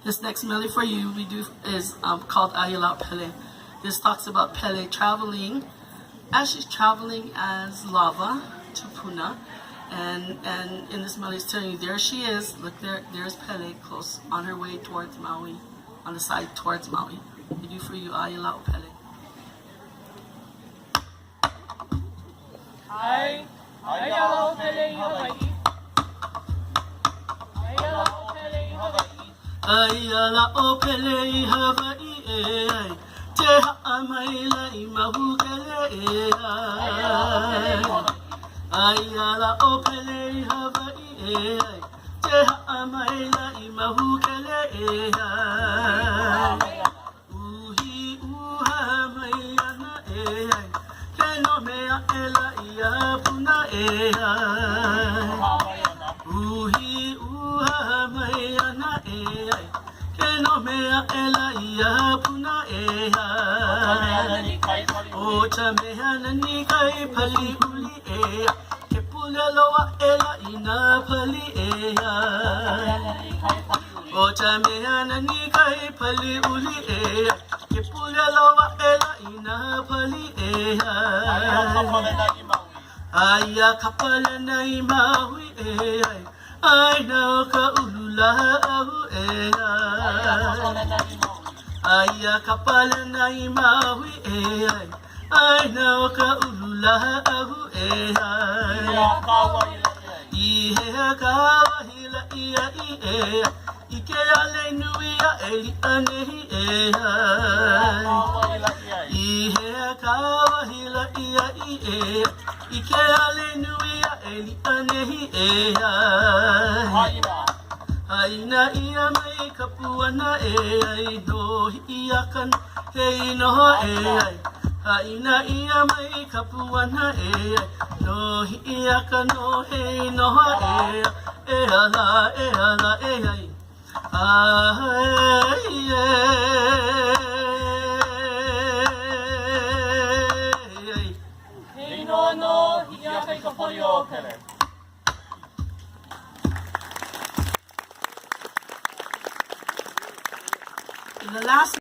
This next melody for you we do is called Ayala Pele. This talks about Pele traveling, as she's traveling as lava to Puna, and in this melody it's telling you there she is. Look there's Pele close on her way towards Maui, on the side towards Maui. We do for you Ayala Pele. Ayala Pele Hawaii. Ayala Pele Hawaii. Ayala o Pele Hawaii, te ha'amaila I mahukele Ayala o Pele Hawaii, te ha'amaila I mahukele Uhi uha maiana ke no mea ela ia puna Uhi uha maiana ke no mea ela ia puna O cha mea nani kai pali uli ke pule loa ela ina pali O cha mea nani kai pali uli ke pule loa ela ina pali Aya kapale nai maui ai na ka ulula au Aya kapale nai maui ai na ka ulula au Ihe ka wahila ia Ike ale nui a eli anehi Ihe ka wahila ia Ike ale nui a eli anehi Aina ia mai kapuana ai no ia kan hei noho Aina ia mai kapuana no ia kan no hei noho ala ai Hei no ia kai ka poi o Pele. The last